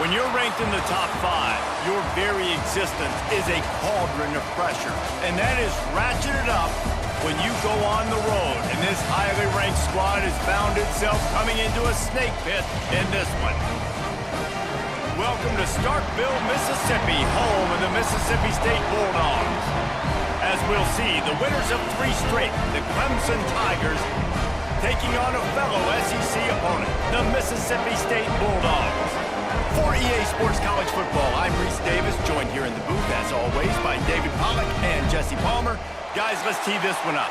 When you're ranked in the top 5, your very existence is a cauldron of pressure. And that is ratcheted up when you go on the road. And this highly ranked squad has found itself coming into a snake pit in this one. Welcome to Starkville, Mississippi, home of the Mississippi State Bulldogs. As we'll see, the winners of 3 straight, the Clemson Tigers, taking on a fellow SEC opponent, the Mississippi State Bulldogs. For EA Sports College Football, I'm Reese Davis, joined here in the booth, as always, by David Pollack and Jesse Palmer. Guys, let's tee this one up.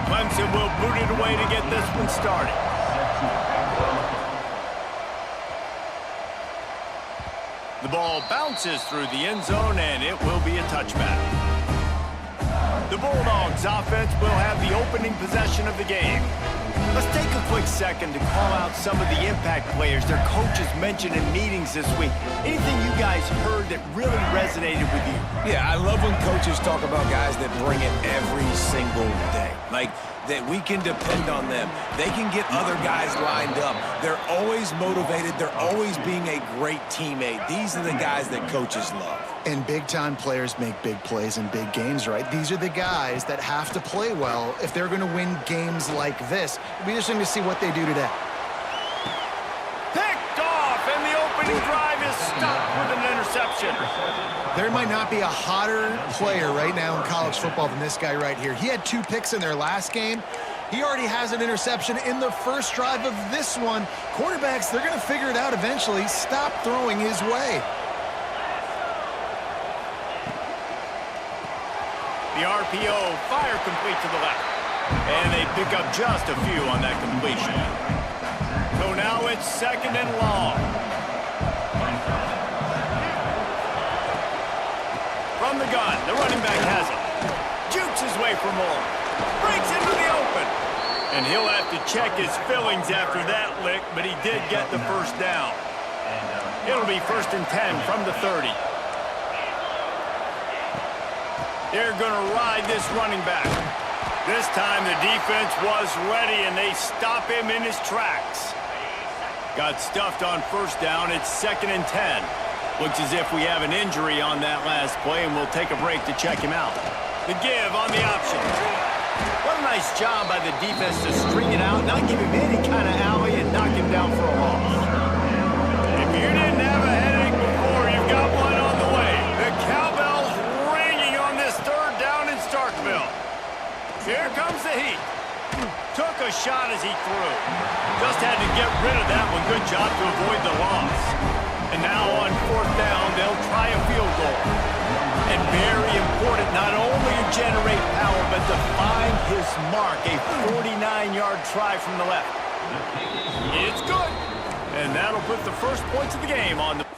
Clemson will boot it away to get this one started. The ball bounces through the end zone, and it will be a touchback. The Bulldogs offense will have the opening possession of the game. Let's take a quick second to call out some of the impact players their coaches mentioned in meetings this week. Anything you guys heard that really resonated with you? Yeah, I love when coaches talk about guys that bring it every single day. Like, that we can depend on them. They can get other guys lined up. They're always motivated. They're always being a great teammate. These are the guys that coaches love. And big-time players make big plays in big games, right? These are the guys that have to play well if they're going to win games like this. It'll be interesting to see what they do today. Picked off, and the opening drive is stopped with an interception. There might not be a hotter player right now in college football than this guy right here. He had 2 picks in their last game. He already has an interception in the first drive of this one. Quarterbacks, they're going to figure it out eventually. Stop throwing his way. The RPO, fire complete to the left. And they pick up just a few on that completion. So now it's 2nd and long. From the gun, the running back has it. Jukes his way for more. Breaks into the open. And he'll have to check his fillings after that lick, but he did get the first down. It'll be 1st and 10 from the 30. They're going to ride this running back. This time the defense was ready, and they stop him in his tracks. Got stuffed on 1st down. It's 2nd and 10. Looks as if we have an injury on that last play, and we'll take a break to check him out. The give on the option. What a nice job by the defense to string it out, not give him any kind of alley, and knock him down for a loss. If you didn't have a headache before, you've got one on the way. The cowbell's ringing on this 3rd down in Starkville. Here comes the heat. Took a shot as he threw. Just had to get rid of that one. Good job to avoid the loss. And now on 4th down, they'll try a field goal. And very important, not only to generate power, but to find his mark. A 49-yard try from the left. It's good. And that'll put the first points of the game on the...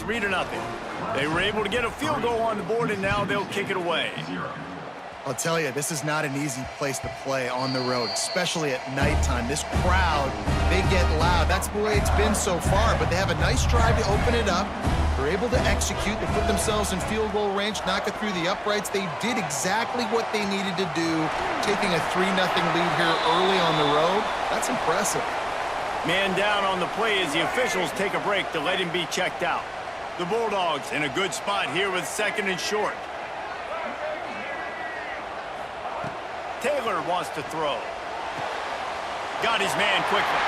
3-0. They were able to get a field goal on the board, and now they'll kick it away. I'll tell you, this is not an easy place to play on the road, especially at nighttime. This crowd, they get loud. That's the way it's been so far, but they have a nice drive to open it up. They're able to execute. They put themselves in field goal range, knock it through the uprights. They did exactly what they needed to do, taking a 3-0 lead here early on the road. That's impressive. Man down on the play as the officials take a break to let him be checked out. The Bulldogs in a good spot here with 2nd and short. Taylor wants to throw. Got his man quickly.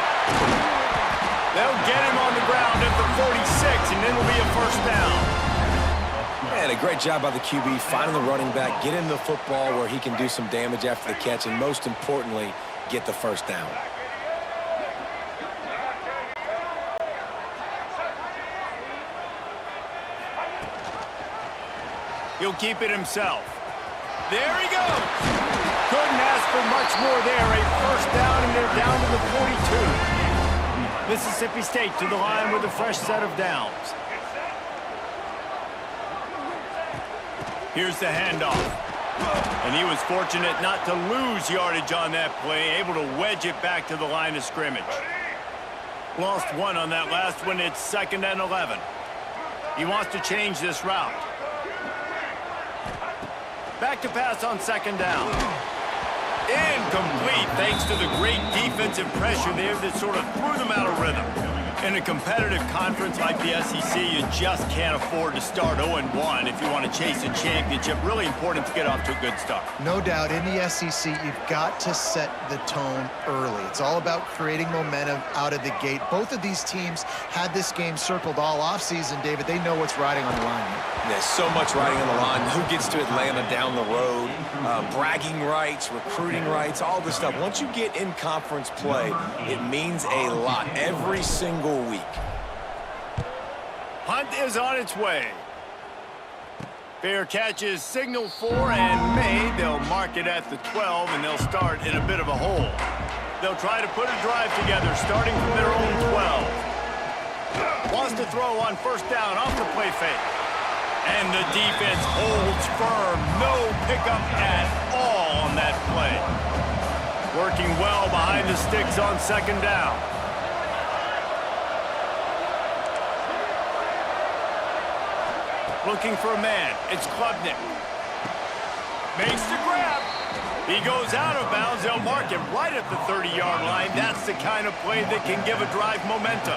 They'll get him on the ground at the 46, and it'll be a first down. And a great job by the QB finding the running back, get him the football where he can do some damage after the catch, and most importantly, get the first down. He'll keep it himself. There he goes. Couldn't ask for much more there. A first down, and they're down to the 42. Mississippi State to the line with a fresh set of downs. Here's the handoff. And he was fortunate not to lose yardage on that play, able to wedge it back to the line of scrimmage. Lost one on that last one. It's 2nd and 11. He wants to change this route. Back to pass on 2nd down. Incomplete, thanks to the great defensive pressure there that sort of threw them out of rhythm. In a competitive conference like the SEC, you just can't afford to start 0-1 if you want to chase a championship. Really important to get off to a good start. No doubt, in the SEC, you've got to set the tone early. It's all about creating momentum out of the gate. Both of these teams had this game circled all offseason, David. They know what's riding on the line here. There's so much riding on the line. Who gets to Atlanta down the road? Bragging rights, recruiting rights, all this stuff. Once you get in conference play, it means a lot every single week. Hunt is on its way. Fair catch is signaled for and made. They'll mark it at the 12, and they'll start in a bit of a hole. They'll try to put a drive together, starting from their own 12. Wants to throw on first down off the play fake. And the defense holds firm. No pickup at all on that play. Working well behind the sticks on 2nd down. Looking for a man. It's Klubnik. Makes the grab. He goes out of bounds. They'll mark him right at the 30-yard line. That's the kind of play that can give a drive momentum.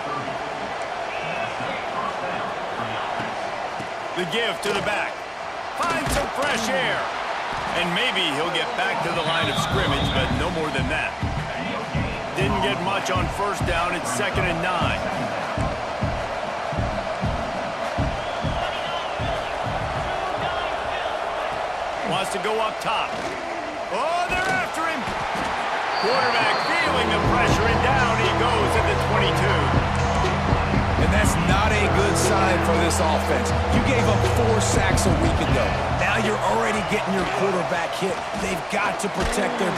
The give to the back. Finds some fresh air. And maybe he'll get back to the line of scrimmage, but no more than that. Didn't get much on first down. It's 2nd and 9. Wants to go up top. Oh, they're after him. Quarterback feeling the pressure, and down he goes at the 22. And that's not a good sign for this offense. You gave up 4 sacks a week ago. Now you're already getting your quarterback hit. They've got to protect him.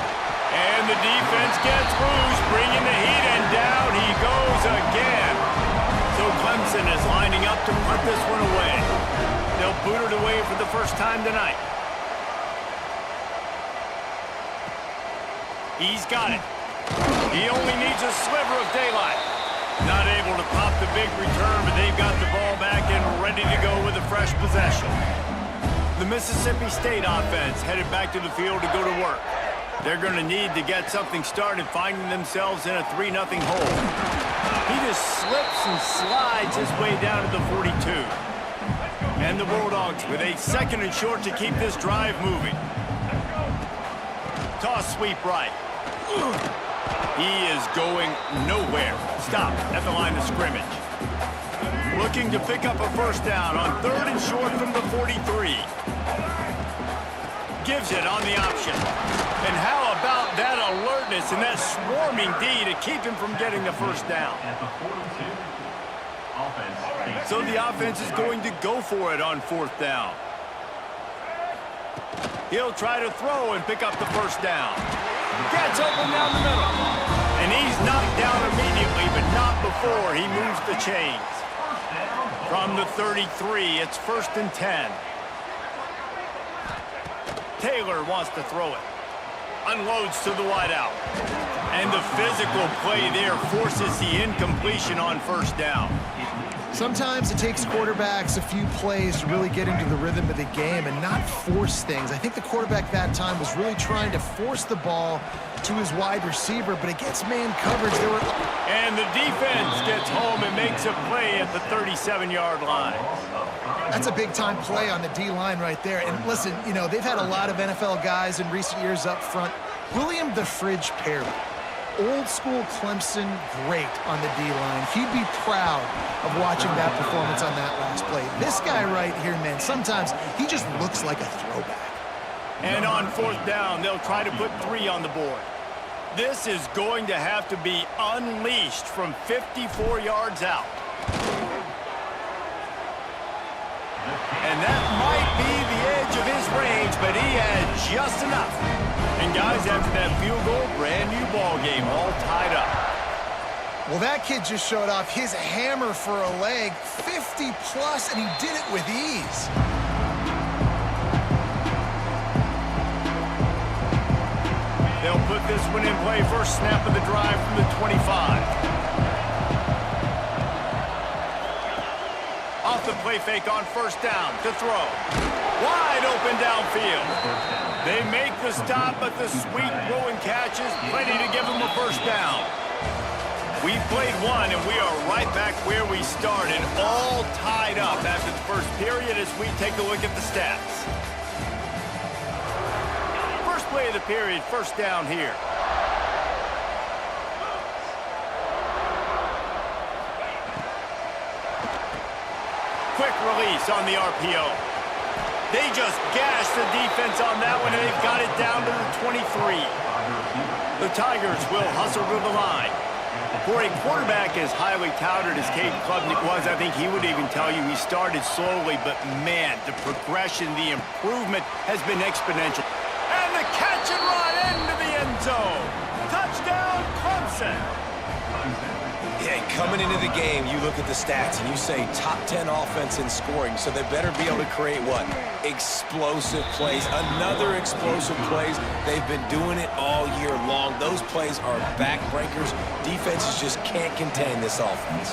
And the defense gets loose, bringing the heat, and down he goes again. So Clemson is lining up to put this one away. They'll boot it away for the first time tonight. He's got it. He only needs a sliver of daylight. Not able to pop the big return, but they've got the ball back and ready to go with a fresh possession. The Mississippi State offense headed back to the field to go to work. They're going to need to get something started, finding themselves in a 3-0 hole. He just slips and slides his way down to the 42. And the Bulldogs with a 2nd and short to keep this drive moving. Toss sweep right. He is going nowhere. Stop at the line of scrimmage. Looking to pick up a first down on 3rd and short from the 43. Gives it on the option. And how about that alertness and that swarming D to keep him from getting the first down? So the offense is going to go for it on 4th down. He'll try to throw and pick up the first down. Gets open down the middle. And he's knocked down immediately, but not before he moves the chains. From the 33, it's 1st and 10. Taylor wants to throw it. Unloads to the wideout. And the physical play there forces the incompletion on 1st down. Sometimes it takes quarterbacks a few plays to really get into the rhythm of the game and not force things. I think the quarterback that time was really trying to force the ball to his wide receiver, but against man coverage, there were... And the defense gets home and makes a play at the 37-yard line. That's a big-time play on the D-line right there. And listen, you know, they've had a lot of NFL guys in recent years up front. William the Fridge Perry, old-school Clemson great on the D-line. He'd be proud of watching that performance on that last play. This guy right here, man, sometimes he just looks like a throwback. And on 4th down, they'll try to put 3 on the board. This is going to have to be unleashed from 54 yards out. And that might be the edge of his range, but he had just enough. And guys, after that field goal, brand new ball game, all tied up. Well, that kid just showed off his hammer for a leg, 50 plus, and he did it with ease. They'll put this one in play. First snap of the drive from the 25. Off the play fake on 1st down to throw. Wide open downfield. They make the stop, but the sweet throw and catch is plenty to give them a 1st down. We've played one, and we are right back where we started, all tied up after the first period as we take a look at the stats. First play of the period, 1st down here. Quick release on the RPO. They just gashed the defense on that one, and they've got it down to the 23. The Tigers will hustle to the line. For a quarterback as highly touted as Cade Klubnik was, I think he would even tell you he started slowly, but man, the progression, the improvement has been exponential. And the catch and run into the end zone. Touchdown, Clemson. Yeah, coming into the game, you look at the stats and you say top 10 offense in scoring, so they better be able to create what? Explosive plays. Another explosive plays. They've been doing it all year long. Those plays are backbreakers. Defenses just can't contain this offense.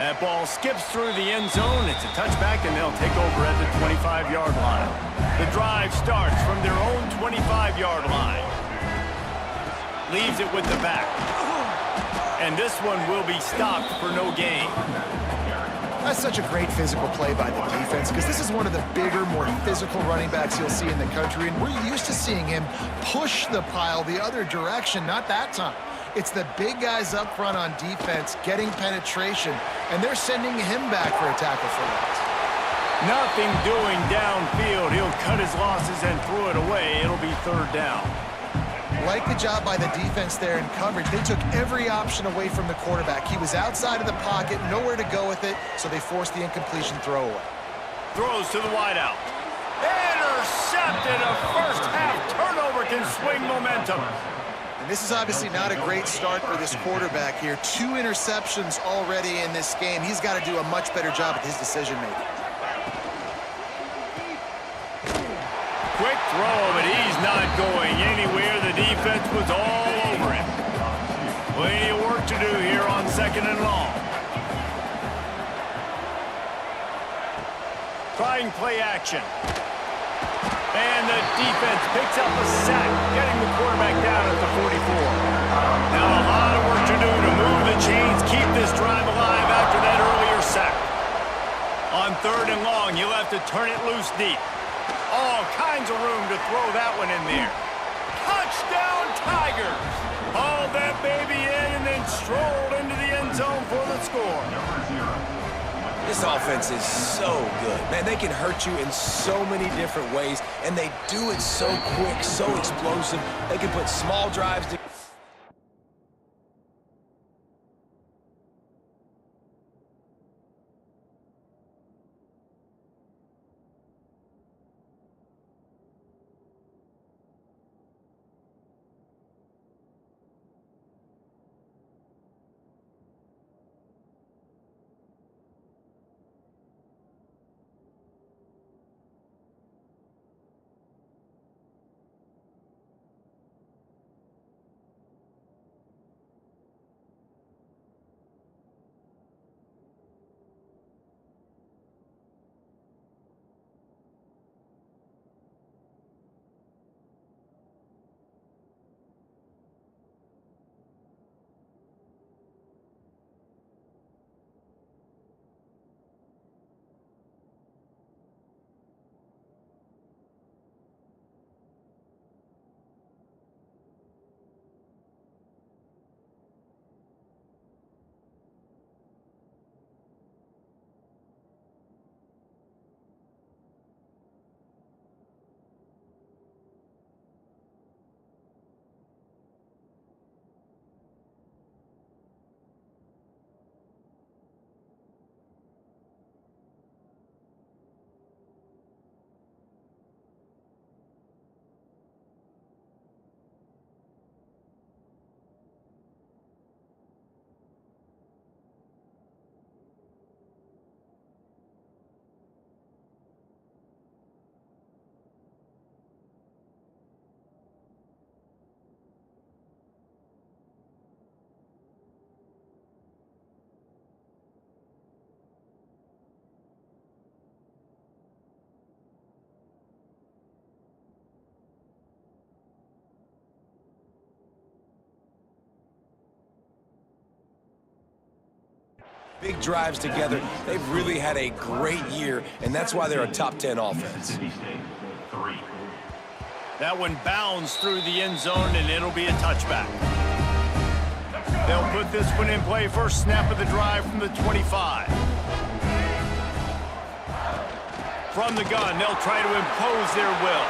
That ball skips through the end zone. It's a touchback, and they'll take over at the 25-yard line. The drive starts from their own 25-yard line. Leaves it with the back. And this one will be stopped for no gain. That's such a great physical play by the defense because this is one of the bigger, more physical running backs you'll see in the country, and we're used to seeing him push the pile the other direction, not that time. It's the big guys up front on defense getting penetration, and they're sending him back for a tackle for loss. Nothing doing downfield. He'll cut his losses and throw it away. It'll be 3rd down. Like the job by the defense there in coverage. They took every option away from the quarterback. He was outside of the pocket, nowhere to go with it, so they forced the incompletion throwaway. Throws to the wideout. Intercepted. A first-half turnover can swing momentum. And this is obviously not a great start for this quarterback here. 2 interceptions already in this game. He's got to do a much better job at his decision-making. Quick throw, but he's not going anywhere. The defense was all over him. Plenty of work to do here on 2nd and long. Trying play action. And the defense picks up a sack, getting the quarterback down at the 44. Now a lot of work to do to move the chains, keep this drive alive after that earlier sack. On 3rd and long, you'll have to turn it loose deep. All kinds of room to throw that one in there. Touchdown, Tigers! Hauled that baby in and then strolled into the end zone for the score. This offense is so good. Man, they can hurt you in so many different ways, and they do it so quick, so explosive. They can put small drives together. Big drives together. They've really had a great year, and that's why they're a top 10 offense. That one bounds through the end zone, and it'll be a touchback. They'll put this one in play. First snap of the drive from the 25. From the gun, they'll try to impose their will.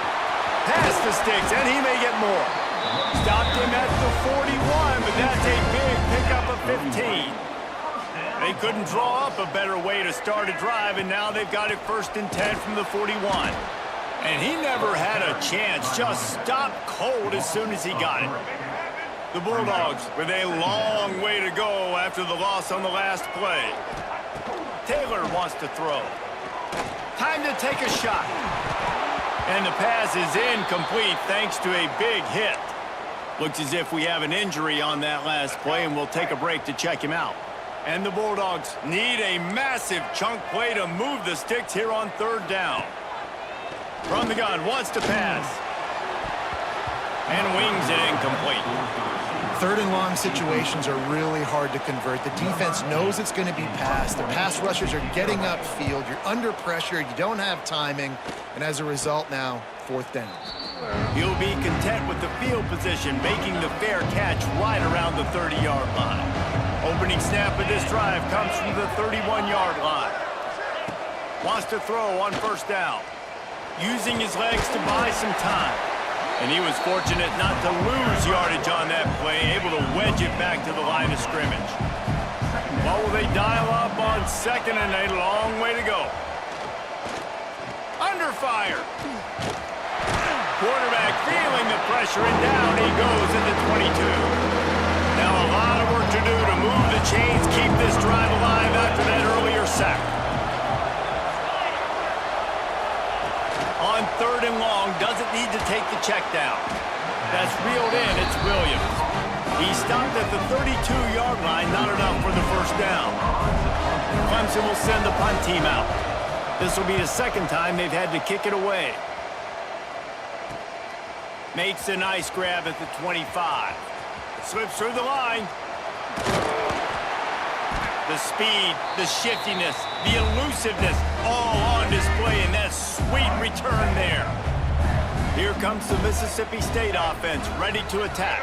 Pass the sticks, and he may get more. Stopped him at the 41, but that's a big pickup of 15. They couldn't draw up a better way to start a drive, and now they've got it 1st and 10 from the 41. And he never had a chance, just stopped cold as soon as he got it. The Bulldogs with a long way to go after the loss on the last play. Taylor wants to throw. Time to take a shot. And the pass is incomplete thanks to a big hit. Looks as if we have an injury on that last play, and we'll take a break to check him out. And the Bulldogs need a massive chunk play to move the sticks here on 3rd down. From the gun, wants to pass. And wings it incomplete. 3rd and long situations are really hard to convert. The defense knows it's going to be passed. The pass rushers are getting upfield. You're under pressure. You don't have timing. And as a result now, 4th down. He'll be content with the field position, making the fair catch right around the 30-yard line. Opening snap of this drive comes from the 31-yard line. Wants to throw on 1st down. Using his legs to buy some time. And he was fortunate not to lose yardage on that play, able to wedge it back to the line of scrimmage. Well, will they dial up on 2nd and a long way to go? Under fire. Quarterback feeling the pressure, and down he goes at the 22. Now a lot of work to do to move the chains, keep this drive alive after that earlier sack. On 3rd and long, doesn't need to take the check down. That's reeled in, it's Williams. He stopped at the 32-yard line, not enough for the 1st down. Clemson will send the punt team out. This will be the 2nd time they've had to kick it away. Makes a nice grab at the 25. Slips through the line. The speed, the shiftiness, the elusiveness, all on display in that sweet return there. Here comes the Mississippi State offense, ready to attack.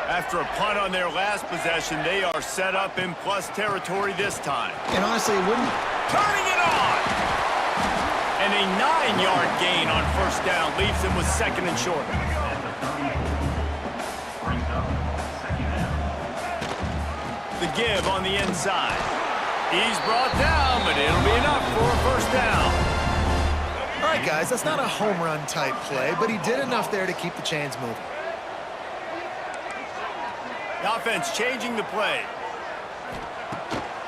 After a punt on their last possession, they are set up in plus territory this time. And honestly, it wouldn't... Turning it on! And a 9-yard gain on 1st down leaves them with 2nd and short. The give on the inside. He's brought down, but it'll be enough for a 1st down. All right, guys, that's not a home run type play, but he did enough there to keep the chains moving. The offense changing the play.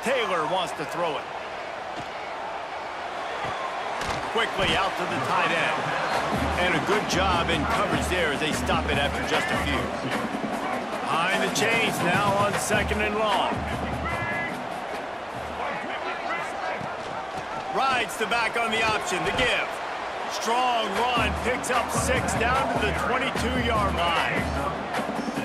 Taylor wants to throw it. Quickly out to the tight end. And a good job in coverage there as they stop it after just a few. Behind the chains now on 2nd and long. Rides the back on the option, the give. Strong run, picks up 6 down to the 22-yard line.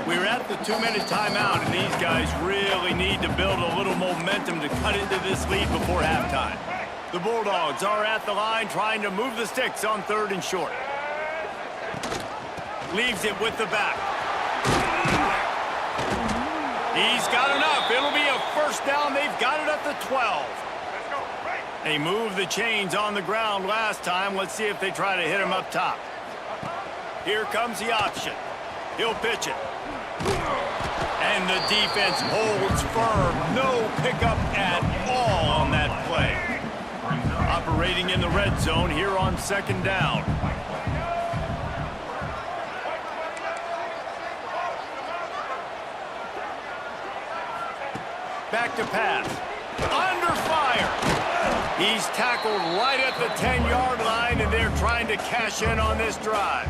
We're at the 2-minute timeout, and these guys really need to build a little momentum to cut into this lead before halftime. The Bulldogs are at the line trying to move the sticks on 3rd and short. Leaves it with the back. He's got enough. It'll be a 1st down. They've got it at the 12. They moved the chains on the ground last time. Let's see if they try to hit him up top. Here comes the option. He'll pitch it. And the defense holds firm. No pickup at all on that play. Operating in the red zone here on 2nd down. Back to pass. Under fire. He's tackled right at the 10-yard line, and they're trying to cash in on this drive.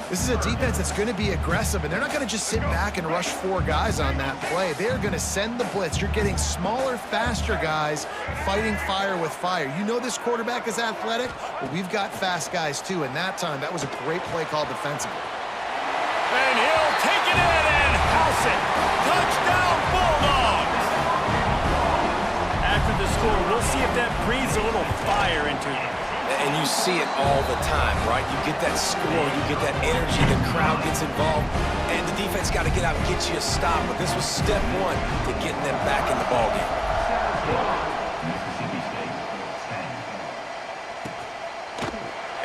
This is a defense that's going to be aggressive, and they're not going to just sit back and rush 4 guys on that play. They're going to send the blitz. You're getting smaller, faster guys fighting fire with fire. You know this quarterback is athletic, but we've got fast guys too, and that time, that was a great play call defensively. And he'll take it in and house it. Touchdown, Bulldogs! the score. We'll see if that breathes a little fire into them. And you see it all the time, right? You get that score, you get that energy, the crowd gets involved, and the defense got to get out and get you a stop. But this was step one to getting them back in the ballgame.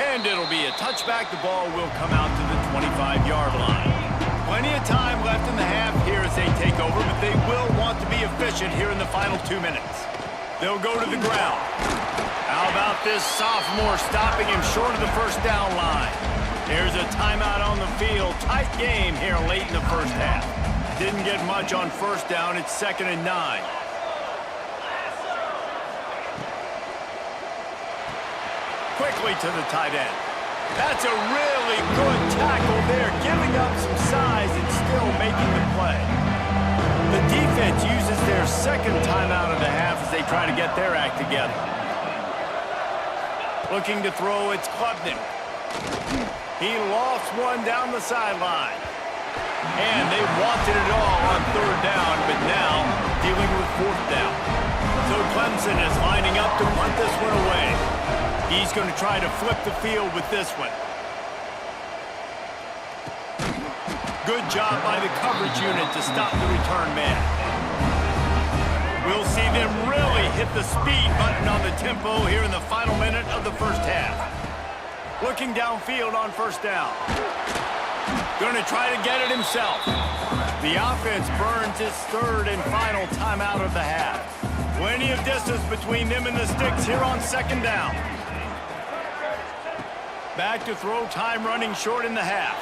And it'll be a touchback. The ball will come out to the 25-yard line. Plenty of time left in the half here as they take over, but they will want to be efficient here in the final 2 minutes. They'll go to the ground. How about this sophomore stopping him short of the first down line? There's a timeout on the field. Tight game here late in the first half. Didn't get much on first down. It's 2nd and 9. Quickly to the tight end. That's a really good tackle there, giving up some size and still making the play. The defense uses their second timeout of the half as they try to get their act together. Looking to throw, it's Clemson. He lost one down the sideline. And they wanted it all on 3rd down, but now dealing with 4th down. So Clemson is lining up to punt this one away. He's going to try to flip the field with this one. Good job by the coverage unit to stop the return man. We'll see them really hit the speed button on the tempo here in the final minute of the first half. Looking downfield on 1st down. Going to try to get it himself. The offense burns its 3rd and final timeout of the half. Plenty of distance between them and the sticks here on 2nd down. Back to throw, time running short in the half.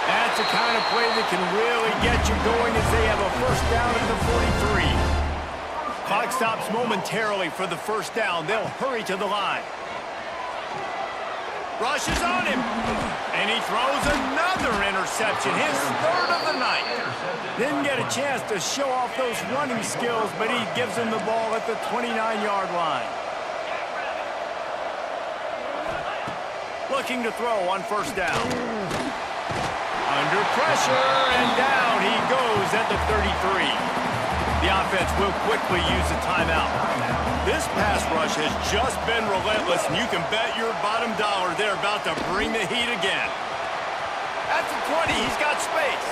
That's the kind of play that can really get you going as they have a 1st down at the 43. Clock stops momentarily for the 1st down. They'll hurry to the line. Rushes on him. And he throws another interception, his 3rd of the night. Didn't get a chance to show off those running skills, but he gives him the ball at the 29-yard line. Looking to throw on 1st down. Under pressure, and down he goes at the 33. The offense will quickly use a timeout. This pass rush has just been relentless, and you can bet your bottom dollar they're about to bring the heat again. At the 20, he's got space.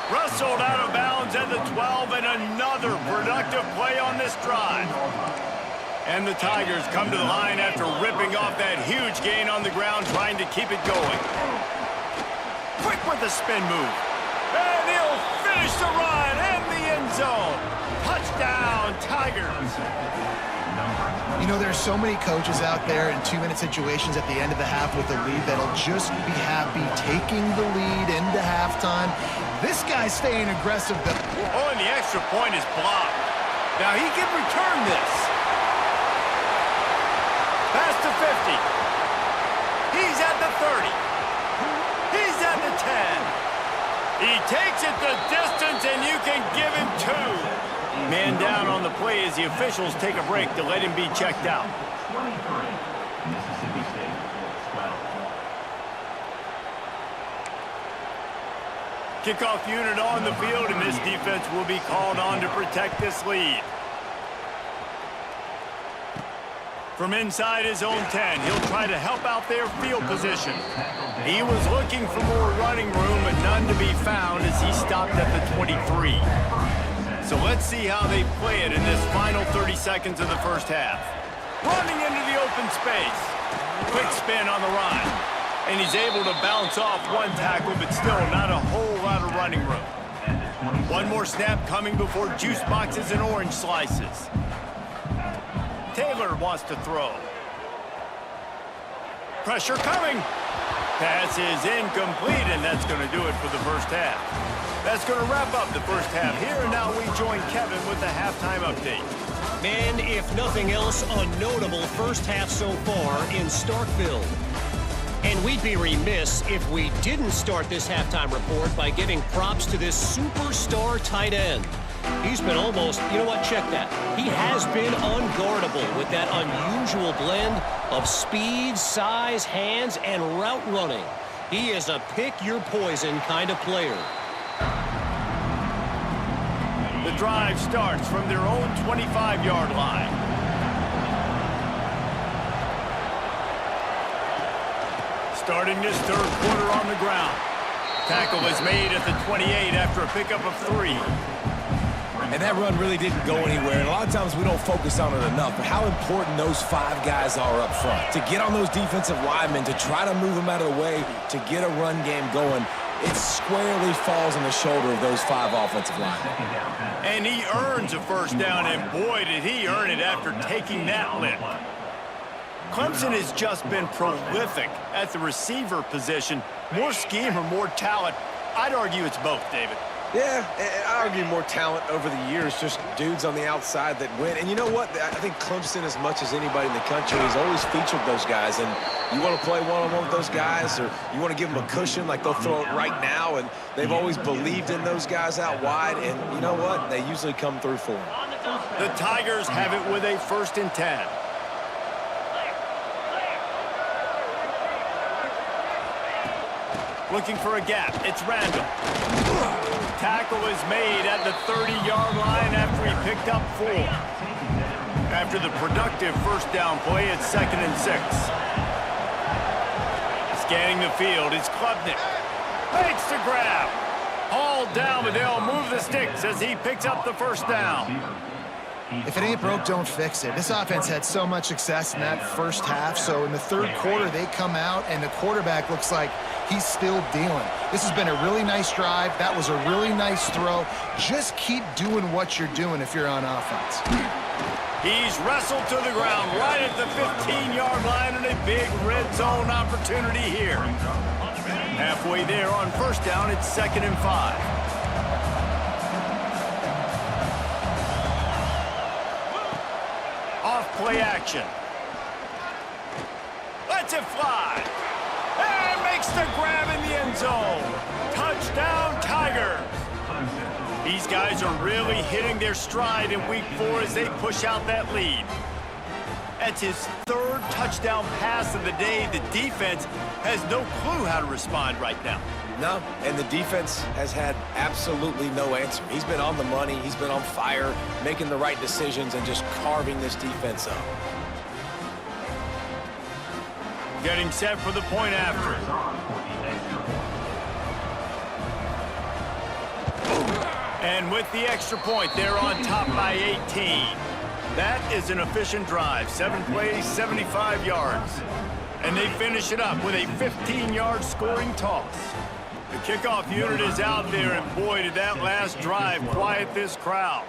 Wrestled out of bounds at the 12, and another productive play on this drive. And the Tigers come to the line after ripping off that huge gain on the ground, trying to keep it going. Quick with the spin move. And he'll finish the run in the end zone. Touchdown, Tigers. You know, there's so many coaches out there in 2-minute situations at the end of the half with the lead that'll just be happy taking the lead into halftime. This guy's staying aggressive. Oh, and the extra point is blocked. Now he can return this. Pass to 50. He's at the 30. He's at the 10. He takes it the distance, and you can give him 2. Man down on the play as the officials take a break to let him be checked out. Kickoff unit on the field, and this defense will be called on to protect this lead. From inside his own 10, he'll try to help out their field position. He was looking for more running room, but none to be found as he stopped at the 23. So let's see how they play it in this final 30 seconds of the first half. Running into the open space. Quick spin on the run. And he's able to bounce off one tackle, but still not a whole lot of running room. One more snap coming before juice boxes and orange slices. Taylor wants to throw. Pressure coming. Pass is incomplete, and that's going to do it for the first half. That's going to wrap up the first half here, and now we join Kevin with the halftime update. Man, if nothing else, a notable first half so far in Starkville. And we'd be remiss if we didn't start this halftime report by giving props to this superstar tight end. He's been almost, you know what, check that. He has been unguardable with that unusual blend of speed, size, hands, and route running. He is a pick-your-poison kind of player. The drive starts from their own 25-yard line. Starting this third quarter on the ground. Tackle is made at the 28 after a pickup of 3. And that run really didn't go anywhere. And a lot of times we don't focus on it enough, but how important those 5 guys are up front. To get on those defensive linemen, to try to move them out of the way, to get a run game going, it squarely falls on the shoulder of those 5 offensive linemen. And he earns a first down, and boy, did he earn it after taking that lift. Clemson has just been prolific at the receiver position. More scheme or more talent? I'd argue it's both, David. Yeah, I argue more talent over the years, just dudes on the outside that win. And you know what? I think Clemson, as much as anybody in the country, has always featured those guys. And you want to play one-on-one with those guys, or you want to give them a cushion, like they'll throw it right now. And they've always believed in those guys out wide. And you know what? They usually come through for them. The Tigers have it with a 1st and 10. Looking for a gap. It's Randall. Tackle is made at the 30-yard line after he picked up 4. After the productive first down play, it's 2nd and 6. Scanning the field, it's Klubnik. Makes the grab. Hauled down, but they'll move the sticks as he picks up the first down. If it ain't broke, don't fix it. This offense had so much success in that first half, so in the third quarter, they come out, and the quarterback looks like he's still dealing. This has been a really nice drive. That was a really nice throw. Just keep doing what you're doing if you're on offense. He's wrestled to the ground right at the 15-yard line, and a big red zone opportunity here. Halfway there on first down, it's 2nd and 5. Play action. Lets it fly. And makes the grab in the end zone. Touchdown, Tigers. These guys are really hitting their stride in week 4 as they push out that lead. That's his 3rd touchdown pass of the day. The defense has no clue how to respond right now. No, and the defense has had absolutely no answer. He's been on the money. He's been on fire, making the right decisions and just carving this defense up. Getting set for the point after. And with the extra point, they're on top by 18. That is an efficient drive. 7 plays, 75 yards. And they finish it up with a 15-yard scoring toss. The kickoff unit is out there, and boy, did that last drive quiet this crowd.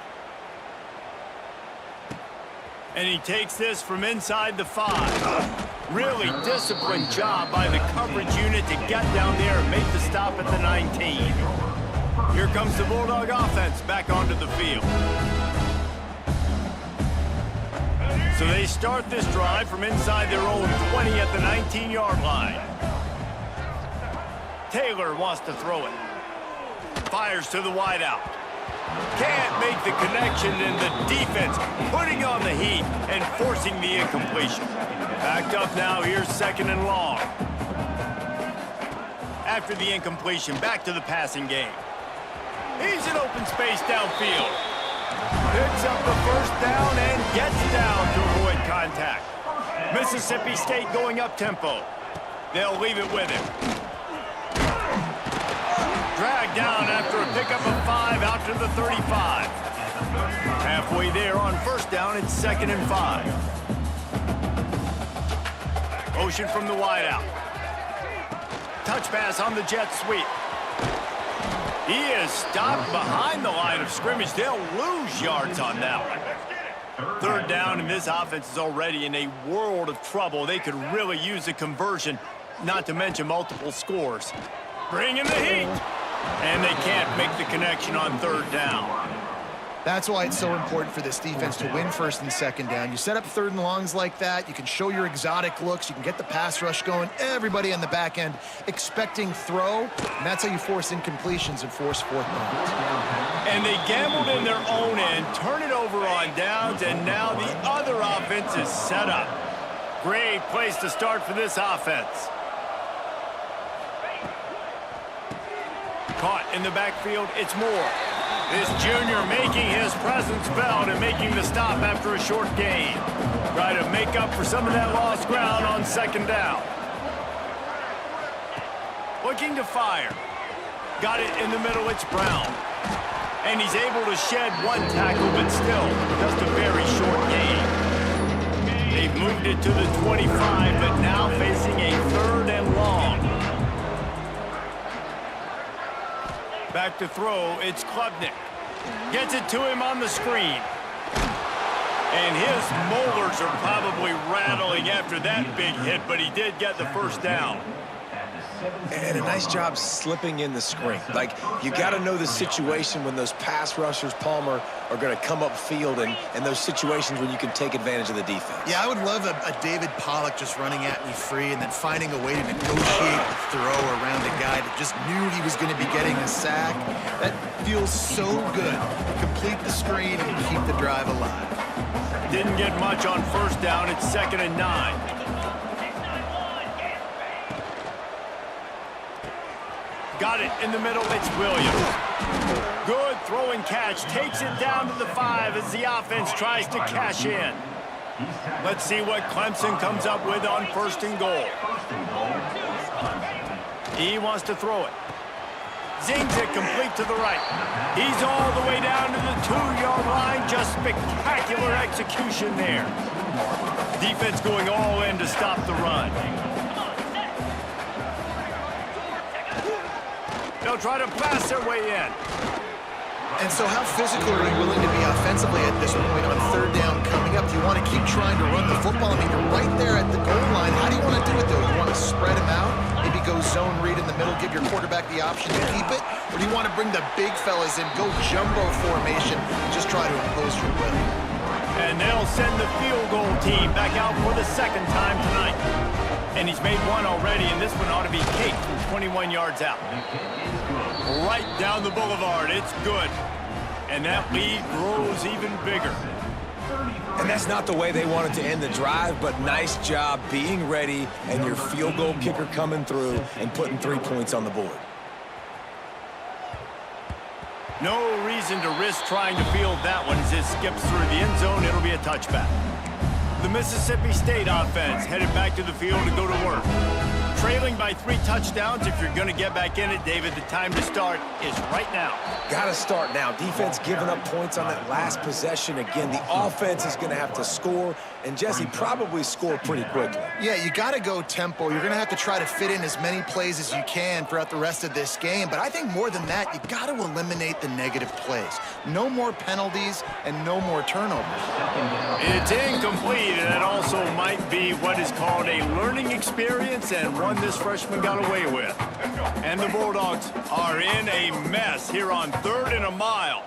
And he takes this from inside the 5. Really disciplined job by the coverage unit to get down there and make the stop at the 19. Here comes the Bulldog offense back onto the field. So they start this drive from inside their own 20 at the 19-yard line. Taylor wants to throw it. Fires to the wideout. Can't make the connection, and the defense putting on the heat and forcing the incompletion. Backed up now, here's 2nd and long. After the incompletion, back to the passing game. He's in open space downfield. Picks up the first down and gets down to avoid contact. Mississippi State going up-tempo. They'll leave it with him. Dragged down after a pickup of 5 out to the 35. Halfway there on first down, it's 2nd and 5. Motion from the wideout. Touch pass on the jet sweep. He is stopped behind the line of scrimmage. They'll lose yards on that one. 3rd down, and this offense is already in a world of trouble. They could really use a conversion, not to mention multiple scores. Bring in the heat. And they can't make the connection on 3rd down. That's why it's so important for this defense to win 1st and 2nd down. You set up 3rd and longs like that, you can show your exotic looks, you can get the pass rush going, everybody on the back end expecting throw, and that's how you force incompletions and force 4th downs. And they gambled in their own end, turn it over on downs, and now the other offense is set up. Great place to start for this offense. Caught in the backfield, it's Moore. This junior making his presence felt and making the stop after a short gain. Try to make up for some of that lost ground on second down. Looking to fire. Got it in the middle, it's Brown. And he's able to shed one tackle, but still just a very short gain. They've moved it to the 25, but now facing a 3rd and long. Back to throw, it's Klubnik. Gets it to him on the screen. And his molars are probably rattling after that big hit, but he did get the first down. And a nice job slipping in the screen. Like, you got to know the situation when those pass rushers, Palmer, are going to come upfield and those situations when you can take advantage of the defense. Yeah, I would love a David Pollock just running at me free and then finding a way to negotiate the throw around a guy that just knew he was going to be getting a sack. That feels so good. Complete the screen and keep the drive alive. Didn't get much on first down. It's 2nd and 9. Got it in the middle, it's Williams. Good throw and catch, takes it down to the 5 as the offense tries to cash in. Let's see what Clemson comes up with on 1st and goal. He wants to throw it. Zings it complete to the right. He's all the way down to the 2-yard line. Just spectacular execution there. Defense going all in to stop the run. They'll try to pass their way in. And so how physical are you willing to be offensively at this point on 3rd down coming up? Do you want to keep trying to run the football? I mean, you're right there at the goal line. How do you want to do it, though? You want to spread him out? Maybe go zone read in the middle, give your quarterback the option to keep it? Or do you want to bring the big fellas in, go jumbo formation, and just try to impose your will? And they'll send the field goal team back out for the 2nd time tonight. And he's made one already, and this one ought to be caked from 21 yards out. Right down the boulevard, it's good. And that lead grows even bigger. And that's not the way they wanted to end the drive, but nice job being ready and your field goal kicker coming through and putting 3 points on the board. No reason to risk trying to field that one as it skips through the end zone. It'll be a touchback. The Mississippi State offense headed back to the field to go to work. Trailing by 3 touchdowns. If you're going to get back in it, David, the time to start is right now. Got to start now. Defense giving up points on that last possession. Again, the offense is going to have to score, and Jesse probably score pretty quickly. Yeah, you got to go tempo. You're going to have to try to fit in as many plays as you can throughout the rest of this game. But I think more than that, you got to eliminate the negative plays. No more penalties and no more turnovers. It's incomplete, and it also might be what is called a learning experience and one this freshman got away with. And the Bulldogs are in a mess here on 3rd and a mile.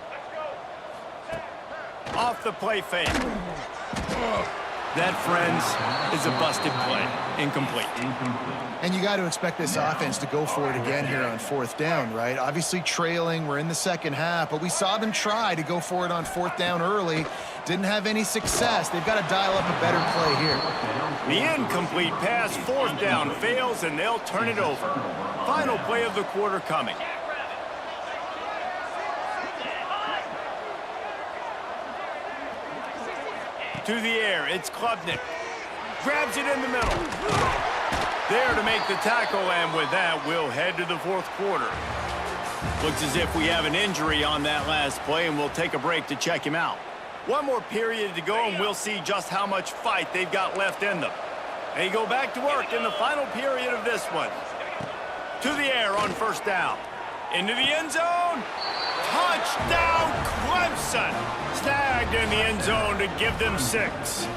Off the play fake. That, friends, is a busted play. Incomplete. And you got to expect this offense to go for it again here on 4th down, right? Obviously trailing, we're in the 2nd half, but we saw them try to go for it on 4th down early. Didn't have any success. They've got to dial up a better play here. The incomplete pass, 4th down, fails, and they'll turn it over. Final play of the quarter coming. To the air, it's Klubnik. Grabs it in the middle. There to make the tackle, and with that, we'll head to the 4th quarter. Looks as if we have an injury on that last play, and we'll take a break to check him out. One more period to go, and we'll see just how much fight they've got left in them. They go back to work in the final period of this one. To the air on 1st down. Into the end zone. Touchdown, Clemson! Snagged in the end zone to give them 6.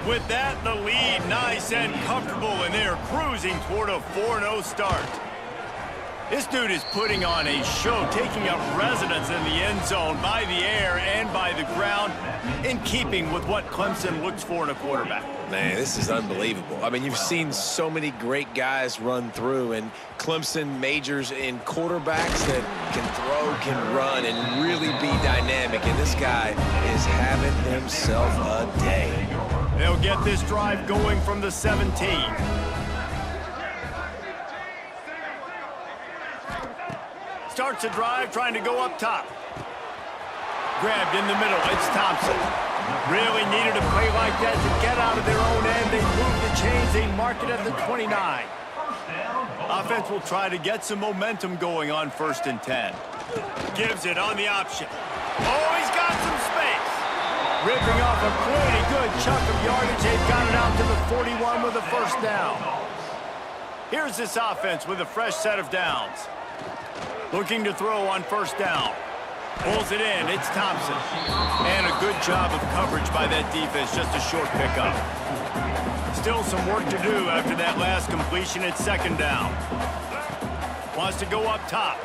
With that, the lead nice and comfortable, and they're cruising toward a 4-0 start. This dude is putting on a show, taking up residence in the end zone by the air and by the ground, in keeping with what Clemson looks for in a quarterback. Man, this is unbelievable. I mean, you've seen so many great guys run through, and Clemson majors in quarterbacks that can throw, can run, and really be dynamic, and this guy is having himself a day. They'll get this drive going from the 17. Starts a drive trying to go up top. grabbed in the middle. It's Thompson. Really needed a play like that to get out of their own end. They move the chains. They mark it at the 29. Offense will try to get some momentum going on 1st and 10. Gives it on the option. Oh, he's got some space. Ripping off a pretty good chunk of yardage. They've got it out to the 41 with a 1st down. Here's this offense with a fresh set of downs. Looking to throw on 1st down. Pulls it in. It's Thompson. And a good job of coverage by that defense. Just a short pickup. Still some work to do after that last completion at 2nd down. Wants to go up top.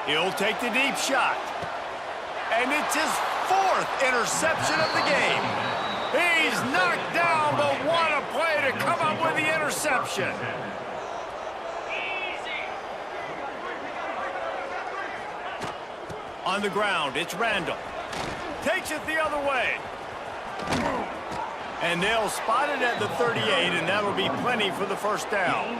He'll take the deep shot. And it's his 4th interception of the game. He's knocked down, but what a play to come up with the interception. On the ground, it's Randall. Takes it the other way. And they'll spot it at the 38, and that'll be plenty for the 1st down.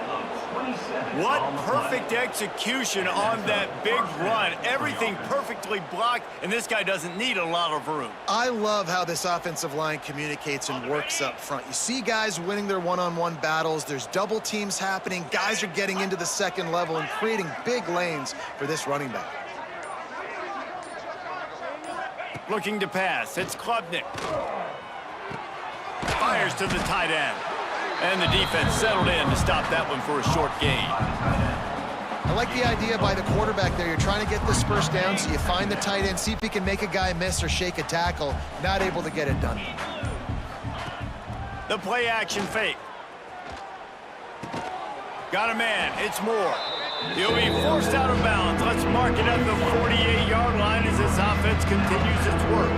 What perfect execution on that big run. Everything perfectly blocked, and this guy doesn't need a lot of room. I love how this offensive line communicates and works up front. You see guys winning their one-on-one battles. There's double teams happening. Guys are getting into the 2nd level and creating big lanes for this running back. Looking to pass. It's Klubnik. Fires to the tight end. And the defense settled in to stop that one for a short gain. I like the idea by the quarterback there. You're trying to get this 1st down, so you find the tight end, see if he can make a guy miss or shake a tackle. Not able to get it done. The play action fake. Got a man. It's Moore. He'll be forced out of bounds. Let's mark it at the 48-yard line as this offense continues its work.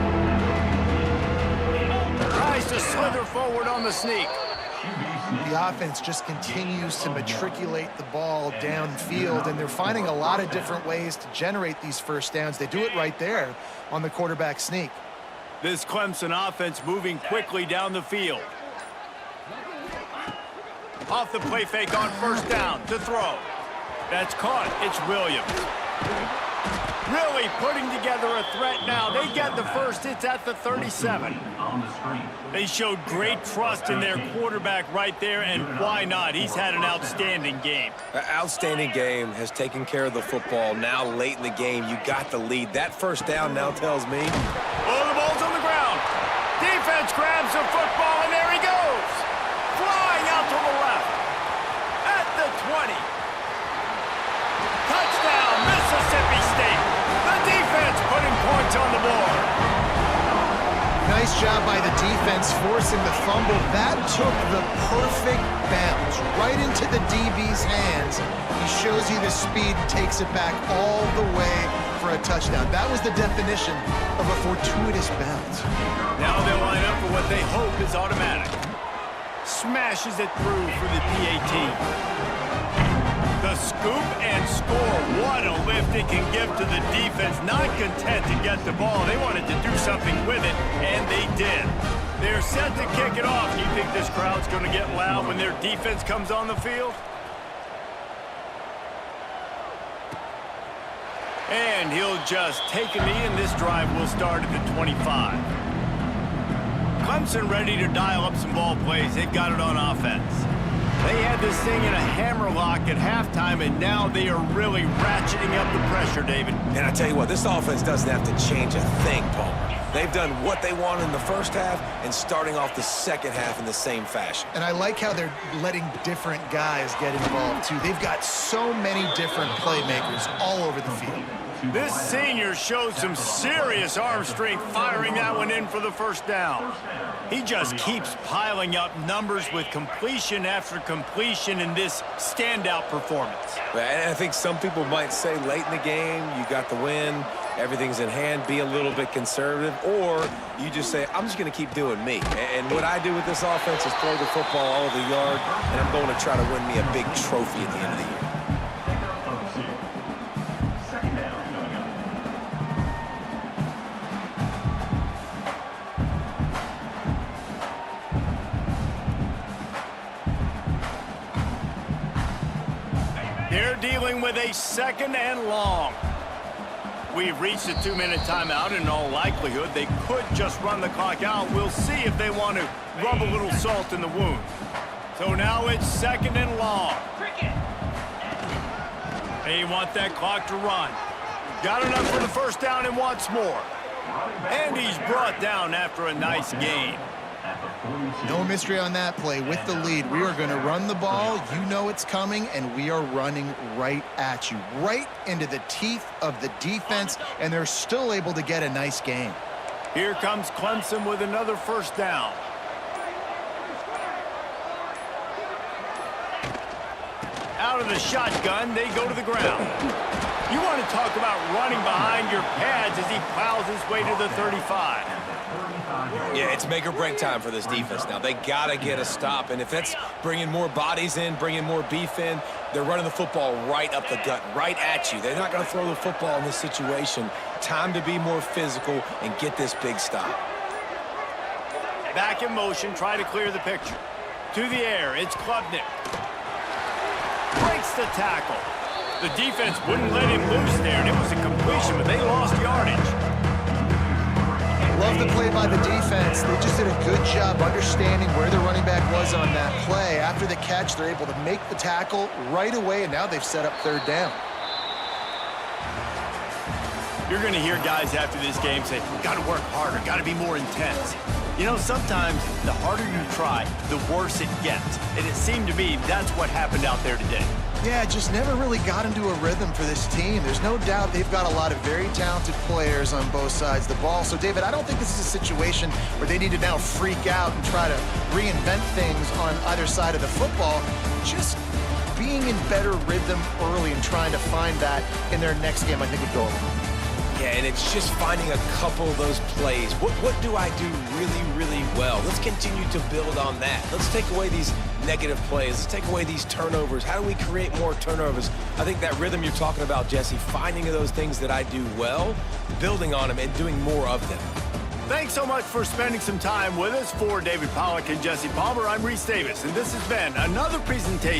Tries to slither forward on the sneak. The offense just continues to matriculate the ball downfield, and they're finding a lot of different ways to generate these 1st downs. They do it right there on the quarterback sneak. This Clemson offense moving quickly down the field. Off the play fake on 1st down to throw. That's caught. It's Williams. Really putting together a threat now. They get the 1st. It's at the 37. They showed great trust in their quarterback right there, and why not? He's had an outstanding game. An outstanding game, has taken care of the football. Now late in the game, you got the lead. That 1st down now tells me. Oh, the ball's on the ground. Defense grabs the football, and there he goes. Flying out to the left. At the 20. Touchdown, Mississippi State. The defense putting points on the board. Nice job by the defense forcing the fumble. That took the perfect bounce right into the DB's hands. He shows you the speed, takes it back all the way for a touchdown. That was the definition of a fortuitous bounce. Now they'll line up for what they hope is automatic. Smashes it through for the PAT. The scoop and score. What a lift it can give to the defense. Not content to get the ball. They wanted to do something with it, and they did. They're set to kick it off. Do you think this crowd's going to get loud when their defense comes on the field? And he'll just take a knee, and this drive will start at the 25. Clemson ready to dial up some ball plays. They've got it on offense. They had this thing in a hammerlock at halftime, and now they are really ratcheting up the pressure, David. And I tell you what, this offense doesn't have to change a thing, Paul. They've done what they wanted in the 1st half and starting off the 2nd half in the same fashion. And I like how they're letting different guys get involved, too. They've got so many different playmakers all over the field. This senior shows some serious arm strength firing that one in for the 1st down. He just keeps piling up numbers with completion after completion in this standout performance. And I think some people might say late in the game, you got the win, everything's in hand, be a little bit conservative, or you just say, I'm just going to keep doing me. And what I do with this offense is throw the football all over the yard, and I'm going to try to win me a big trophy at the end of the year. They're dealing with a 2nd and long. We've reached a 2-minute timeout. In all likelihood, they could just run the clock out. We'll see if they want to rub a little salt in the wound. So now it's 2nd and long. They want that clock to run. Got enough for the first down and wants more. And he's brought down after a nice gain. No mystery on that play. With the lead, we are going to run the ball. You know it's coming, and we are running right at you, right into the teeth of the defense, and they're still able to get a nice gain. Here comes Clemson with another first down. Out of the shotgun, they go to the ground. You want to talk about running behind your pads as he plows his way to the 35. Yeah, it's make or break time for this defense now. They got to get a stop, and if that's bringing more bodies in, bringing more beef in, they're running the football right up the gut, right at you. They're not going to throw the football in this situation. Time to be more physical and get this big stop. Back in motion, try to clear the picture. To the air, it's Klubnik. Breaks the tackle. The defense wouldn't let him loose there, and it was a completion, but they lost yardage. Love the play by the defense. They just did a good job understanding where the running back was on that play. After the catch, they're able to make the tackle right away, and now they've set up 3rd down. You're going to hear guys after this game say, got to work harder, got to be more intense. You know, sometimes the harder you try, the worse it gets. And it seemed to me that's what happened out there today. Yeah, just never really got into a rhythm for this team. There's no doubt they've got a lot of very talented players on both sides of the ball. So, David, I don't think this is a situation where they need to now freak out and try to reinvent things on either side of the football. Just being in better rhythm early and trying to find that in their next game, I think would go a long way. Yeah, and it's just finding a couple of those plays. What do I do really, really well? Let's continue to build on that. Let's take away these negative plays. Let's take away these turnovers. How do we create more turnovers? I think that rhythm you're talking about, Jesse, finding those things that I do well, building on them, and doing more of them. Thanks so much for spending some time with us. For David Pollack and Jesse Palmer, I'm Reese Davis, and this has been another presentation